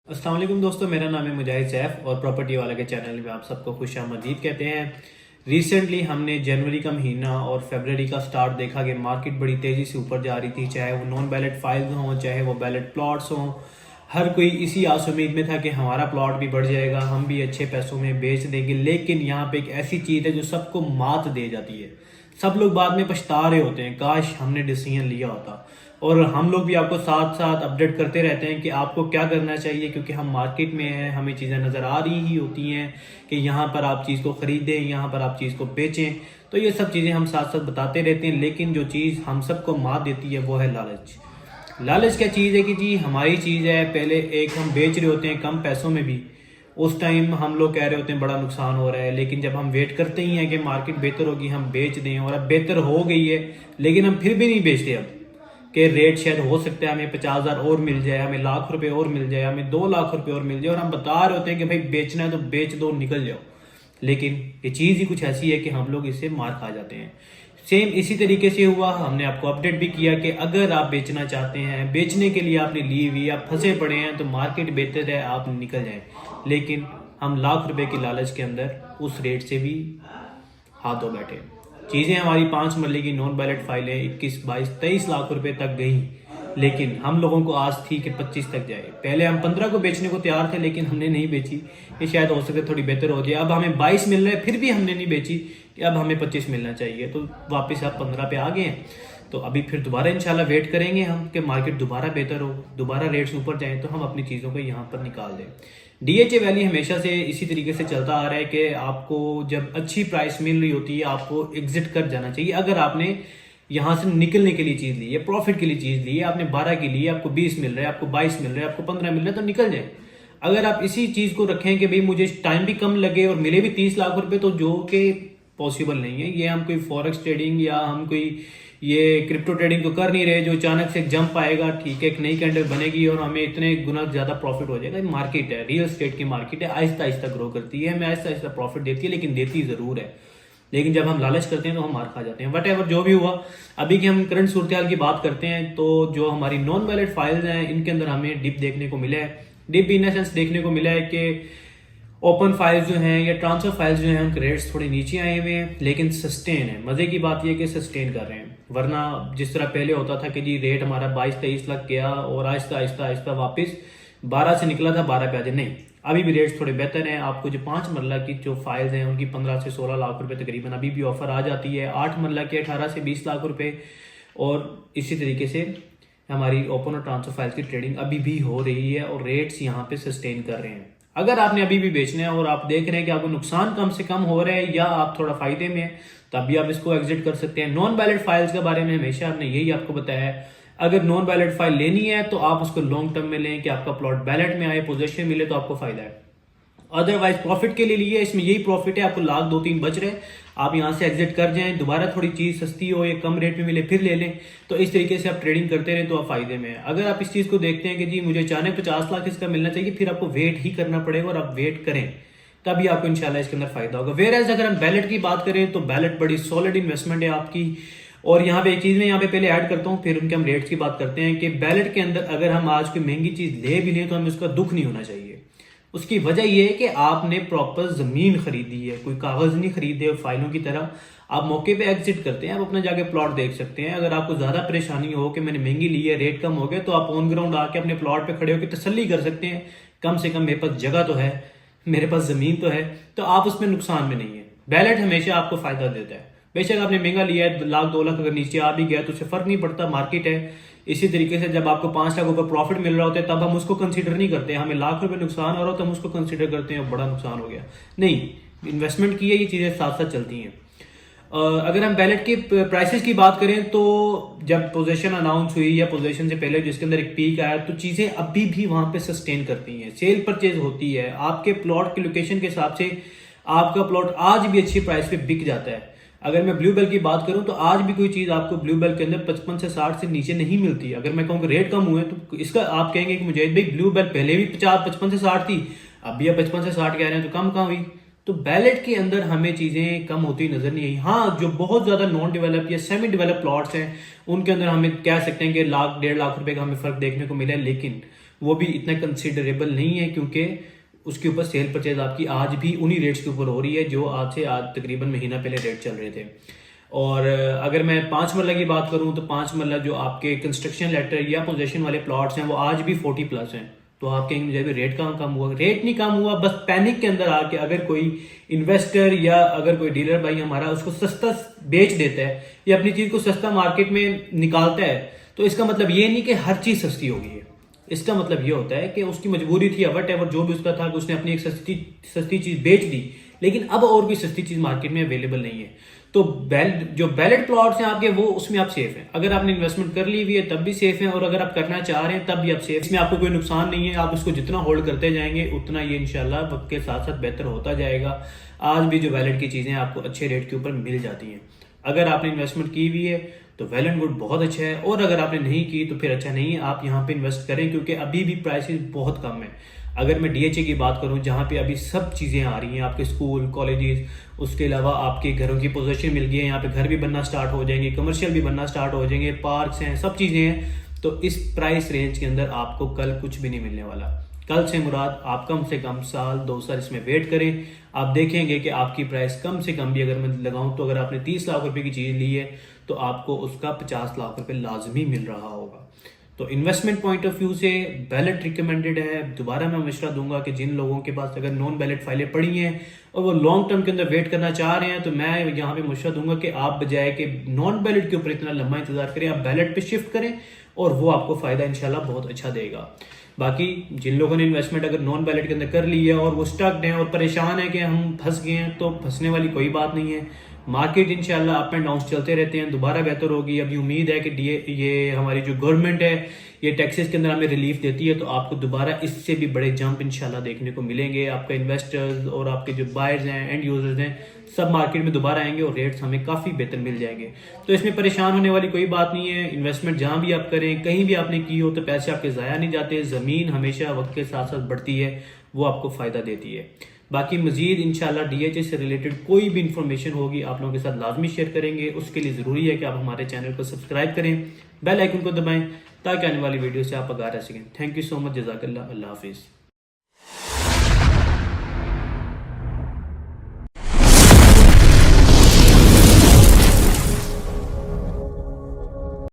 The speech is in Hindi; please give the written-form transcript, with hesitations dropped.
अस्सलाम वालेकुम दोस्तों, मेरा नाम है मुजाहिद सैफ और प्रॉपर्टी वाला के चैनल में आप सबको खुशामदीद कहते हैं। रिसेंटली हमने जनवरी का महीना और फरवरी का स्टार्ट देखा कि मार्केट बड़ी तेज़ी से ऊपर जा रही थी, चाहे वो नॉन बैलेट फाइल्स हों, चाहे वो बैलेट प्लॉट्स हों। हर कोई इसी आस उम्मीद में था कि हमारा प्लॉट भी बढ़ जाएगा, हम भी अच्छे पैसों में बेच देंगे। लेकिन यहाँ पे एक ऐसी चीज़ है जो सबको मात दे जाती है। सब लोग बाद में पछता रहे होते हैं, काश हमने डिसीजन लिया होता। और हम लोग भी आपको साथ साथ अपडेट करते रहते हैं कि आपको क्या करना चाहिए, क्योंकि हम मार्केट में हैं, हमें चीज़ें नज़र आ रही ही होती हैं कि यहाँ पर आप चीज़ को ख़रीदें, यहाँ पर आप चीज़ को बेचें। तो ये सब चीज़ें हम साथ साथ बताते रहते हैं। लेकिन जो चीज़ हम सबको मात देती है वो है लालच। लालच क्या चीज़ है कि जी हमारी चीज़ है, पहले एक हम बेच रहे होते हैं कम पैसों में भी, उस टाइम हम लोग कह रहे होते हैं बड़ा नुकसान हो रहा है। लेकिन जब हम वेट करते ही हैं कि मार्केट बेहतर होगी, हम बेच दें, और अब बेहतर हो गई है लेकिन हम फिर भी नहीं बेचते। अब कि रेट शायद हो सकता है हमें 50,000 और मिल जाए, हमें लाख रुपए और मिल जाए, हमें 2 लाख रुपए और मिल जाए, और हम बता रहे होते हैं कि भाई बेचना है तो बेच दो, निकल जाओ। लेकिन ये चीज़ ही कुछ ऐसी है कि हम लोग इससे मार खा जाते हैं। सेम इसी तरीके से हुआ, हमने आपको अपडेट भी किया कि अगर आप बेचना चाहते हैं, बेचने के लिए आपने ली हुई, आप फंसे पड़े हैं, तो मार्केट बेहतर है आप निकल जाएं। लेकिन हम लाख रुपए की लालच के अंदर उस रेट से भी हाथ धो बैठे। चीज़ें हमारी 5 मरले की नॉन बैलेट फाइलें 21, 22, 23 लाख रुपए तक गई। लेकिन हम लोगों को आस थी कि 25 तक जाए। पहले हम 15 को बेचने को तैयार थे, लेकिन हमने नहीं बेची कि शायद हो सके थोड़ी बेहतर हो जाए। अब हमें 22 मिल रहा है, फिर भी हमने नहीं बेची कि अब हमें 25 मिलना चाहिए, तो वापस आप 15 पे आ गए हैं। तो अभी फिर दोबारा इंशाल्लाह वेट करेंगे हम कि मार्केट दोबारा बेहतर हो, दोबारा रेट्स ऊपर जाएं, तो हम अपनी चीज़ों को यहाँ पर निकाल दें। डीएचए वैली हमेशा से इसी तरीके से चलता आ रहा है कि आपको जब अच्छी प्राइस मिल रही होती है आपको एग्जिट कर जाना चाहिए। अगर आपने यहाँ से निकलने के लिए चीज़ ली है, प्रॉफिट के लिए चीज़ ली है, आपने 12 की ली है, आपको 20 मिल रहा है, आपको 22 मिल रहा है, आपको 15 मिल रहा है, तो निकल जाए। अगर आप इसी चीज़ को रखें कि भाई मुझे टाइम भी कम लगे और मिले भी 30 लाख रुपए, तो जो कि पॉसिबल नहीं है। ये हम कोई फॉरेक्स ट्रेडिंग या हम कोई ये क्रिप्टो ट्रेडिंग तो कर नहीं रहे जो अचानक से जंप आएगा, ठीक है, एक नई कैंडल बनेगी और हमें इतने गुना ज्यादा प्रॉफिट हो जाएगा। मार्केट है, रियल एस्टेट की मार्केट है, आहिस्ता आहिस्ता ग्रो करती है, हमें आहिस्ता आहिस्ता प्रॉफिट देती है, लेकिन देती जरूर है। लेकिन जब हम लालच करते हैं तो हम मार खा जाते हैं। वट एवर जो भी हुआ, अभी की हम करंट सूरत हाल की बात करते हैं, तो जो हमारी नॉन वैलिड फाइल्स हैं इनके अंदर हमें डिप देखने को मिला है। डिप इन सेंस देखने को मिला है कि ओपन फाइल्स जो हैं या ट्रांसफर फाइल्स जो हैं उनके रेट्स थोड़े नीचे आए हुए हैं, लेकिन सस्टेन है। मजे की बात यह कि सस्टेन कर रहे हैं। वरना जिस तरह पहले होता था कि जी रेट हमारा 22-23 लाख गया और आहिस्ता आहिस्ता आहिस्ता वापस 12 से निकला था 12 पे आ जाए, नहीं, अभी भी रेट्स थोड़े बेहतर हैं। आपको जो 5 मरला की जो फाइल्स हैं उनकी 15 से 16 लाख रुपए तकरीबन अभी भी ऑफर आ जाती है। 8 मरला की 18 से 20 लाख रुपए, और इसी तरीके से हमारी ओपन और ट्रांसफर फाइल्स की ट्रेडिंग अभी भी हो रही है और रेट्स यहाँ पे सस्टेन कर रहे हैं। अगर आपने अभी भी बेचना है और आप देख रहे हैं कि आपको नुकसान कम से कम हो रहा है या आप थोड़ा फायदे में है, तब भी आप इसको एग्जिट कर सकते हैं। नॉन बैलेट फाइल्स के बारे में हमेशा हमने यही आपको बताया है, अगर नॉन बैलेट फाइल लेनी है तो आप उसको लॉन्ग टर्म में लें कि आपका प्लॉट बैलेट में आए, पोजीशन मिले, तो आपको फायदा है। अदरवाइज प्रॉफिट के लिए लिए, इसमें यही प्रॉफिट है, आपको लाख 2-3 बच रहे, आप यहां से एग्जिट कर जाएं, दोबारा थोड़ी चीज सस्ती हो या कम रेट में मिले फिर ले लें। तो इस तरीके से आप ट्रेडिंग करते रहे तो आप फायदे में है। अगर आप इस चीज को देखते हैं कि जी मुझे अचानक 50 लाख इसका मिलना चाहिए, फिर आपको वेट ही करना पड़ेगा, और आप वेट करें तभी आपको इंशाल्लाह इसके अंदर फायदा होगा। वेयर एज अगर हम बैलेट की बात करें तो बैलेट बड़ी सॉलिड इन्वेस्टमेंट है आपकी। और यहाँ पे एक चीज मैं यहाँ पे पहले ऐड करता हूँ, फिर उनके हम रेट्स की बात करते हैं कि बैलेट के अंदर अगर हम आज कोई महंगी चीज ले भी लें तो हमें उसका दुख नहीं होना चाहिए। उसकी वजह यह है कि आपने प्रॉपर जमीन खरीदी है, कोई कागज नहीं खरीदे। और फाइलों की तरह आप मौके पे एग्जिट करते हैं, आप अपना जाके प्लॉट देख सकते हैं। अगर आपको ज्यादा परेशानी हो कि मैंने महंगी ली है, रेट कम हो गया, तो आप ऑन ग्राउंड आके अपने प्लॉट पे खड़े होकर तसल्ली कर सकते हैं, कम से कम मेरे पास जगह तो है, मेरे पास जमीन तो है, तो आप उसमें नुकसान में नहीं है। बैलेट हमेशा आपको फायदा देता है। बेशक आपने महंगा लिया है, लाख 2 लाख अगर नीचे आ भी गया तो उससे फर्क नहीं पड़ता, मार्केट है। इसी तरीके से जब आपको 5 लाख ऊपर प्रॉफिट मिल रहा होता है तब हम उसको कंसीडर नहीं करते। हमें लाख रुपए नुकसान हो रहा हो तो हम उसको कंसीडर करते हैं बड़ा नुकसान हो गया। नहीं, इन्वेस्टमेंट की है, ये चीजें साथ साथ चलती हैं। अगर हम बैलेट की प्राइसेस की बात करें तो जब पोजीशन अनाउंस हुई या पोजीशन से पहले जिसके अंदर एक पीक आया, तो चीजें अभी भी वहां पे सस्टेन करती हैं। सेल परचेज होती है, आपके प्लॉट की लोकेशन के हिसाब से आपका प्लॉट आज भी अच्छी प्राइस पे बिक जाता है। अगर मैं ब्लू बेल की बात करूं तो आज भी कोई चीज आपको ब्लू बेल के अंदर 55 से 60 से नीचे नहीं मिलती। अगर मैं कहूँ कि रेट कम हुए तो इसका आप कहेंगे कि मुझे भाई ब्लू बेल पहले भी 55 से 60 थी, अब भी आप 55 से 60 कह रहे हैं, तो कम कहाँ हुई? तो बैलेट के अंदर हमें चीजें कम होती नजर नहीं आई। हाँ, जो बहुत ज्यादा नॉन डेवलप या सेमी डेवलप प्लॉट्स हैं उनके अंदर हमें कह सकते हैं कि लाख 1.5 लाख रुपए का हमें फर्क देखने को मिला है। लेकिन वो भी इतना कंसिडरेबल नहीं है, क्योंकि उसके ऊपर सेल परचेज आपकी आज भी उन्हीं रेट्स के ऊपर हो रही है जो आज तकरीबन महीना पहले रेट चल रहे थे। और अगर मैं 5 मरला की बात करूं तो 5 मरला जो आपके कंस्ट्रक्शन लेटर या पोजेशन वाले प्लॉट्स हैं वो आज भी 40+ हैं। तो आप कहेंगे मुझे रेट कम हुआ, रेट नहीं कम हुआ, बस पैनिक के अंदर आके अगर कोई इन्वेस्टर या अगर कोई डीलर भाई हमारा उसको सस्ता बेच देता है या अपनी चीज को सस्ता मार्केट में निकालता है, तो इसका मतलब ये नहीं कि हर चीज सस्ती होगी है। इसका मतलब ये होता है कि उसकी मजबूरी थी, वट एवर जो भी उसका था, कि उसने अपनी एक सस्ती चीज बेच दी, लेकिन अब और भी सस्ती चीज मार्केट में अवेलेबल नहीं है। तो जो बैलेट प्लॉट्स हैं आपके, वो उसमें आप सेफ हैं। अगर आपने इन्वेस्टमेंट कर ली हुई है तब भी सेफ है, और अगर आप करना चाह रहे हैं तब भी आप सेफ। इसमें आपको कोई नुकसान नहीं है, आप इसको जितना होल्ड करते जाएंगे उतना ये इंशाल्लाह वक्त के साथ साथ बेहतर होता जाएगा। आज भी जो बैलेट की चीजें आपको अच्छे रेट के ऊपर मिल जाती हैं। अगर आपने इन्वेस्टमेंट की हुई है तो वेल एंड गुड, बहुत अच्छा है, और अगर आपने नहीं की तो फिर अच्छा नहीं है। आप यहाँ पे इन्वेस्ट करें, क्योंकि अभी भी प्राइसेस बहुत कम है। अगर मैं डीएचए की बात करूं, जहाँ पे अभी सब चीज़ें आ रही हैं, आपके स्कूल कॉलेजेस, उसके अलावा आपके घरों की पोजीशन मिल गई है, यहाँ पे घर भी बनना स्टार्ट हो जाएंगे, कमर्शियल भी बनना स्टार्ट हो जाएंगे, पार्क्स हैं, सब चीज़ें हैं। तो इस प्राइस रेंज के अंदर आपको कल कुछ भी नहीं मिलने वाला। कल से मुराद आप कम से कम साल 2 साल इसमें वेट करें, आप देखेंगे कि आपकी प्राइस कम से कम भी अगर मैं लगाऊं तो अगर आपने 30 लाख रुपए की चीज़ ली है तो आपको उसका 50 लाख रुपए लाजमी मिल रहा होगा। तो इन्वेस्टमेंट पॉइंट ऑफ व्यू से बैलेट रिकमेंडेड है। दोबारा मैं मशवरा दूंगा कि जिन लोगों के पास अगर नॉन बैलेट फाइलें पड़ी हैं और वो लॉन्ग टर्म के अंदर वेट करना चाह रहे हैं, तो मैं यहाँ पे मशवरा दूंगा कि आप बजाय कि नॉन बैलेट के ऊपर इतना लंबा इंतजार करें, आप बैलेट पे शिफ्ट करें और वो आपको फायदा इंशाल्लाह बहुत अच्छा देगा। बाकी जिन लोगों ने इन्वेस्टमेंट अगर नॉन बैलेट के अंदर कर ली है और वो स्टक्ड हैं और परेशान है कि हम फंस गए हैं, तो फंसने वाली कोई बात नहीं है। मार्केट इंशाल्लाह अप एंड डाउन चलते रहते हैं, दोबारा बेहतर होगी। अभी उम्मीद है कि ये हमारी जो गवर्नमेंट है ये टैक्सेस के अंदर हमें रिलीफ देती है, तो आपको दोबारा इससे भी बड़े जंप इंशाल्लाह देखने को मिलेंगे। आपका इन्वेस्टर्स और आपके जो बायर्स हैं, एंड यूजर्स हैं, सब मार्केट में दोबारा आएंगे और रेट्स हमें काफ़ी बेहतर मिल जाएंगे। तो इसमें परेशान होने वाली कोई बात नहीं है। इन्वेस्टमेंट जहाँ भी आप करें, कहीं भी आपने की हो, तो पैसे आपके ज़ाया नहीं जाते। ज़मीन हमेशा वक्त के साथ साथ बढ़ती है, वो आपको फ़ायदा देती है। बाकी मजीद इंशाल्लाह डीएचए से रिलेटेड कोई भी इंफॉर्मेशन होगी आप लोगों के साथ लाजमी शेयर करेंगे। उसके लिए ज़रूरी है कि आप हमारे चैनल को सब्सक्राइब करें, बेल आइकन को दबाएं, ताकि आने वाली वीडियो से आप आगाह रह सकें। थैंक यू सो मच, जज़ाकल्लाह, अल्लाह हाफिज़।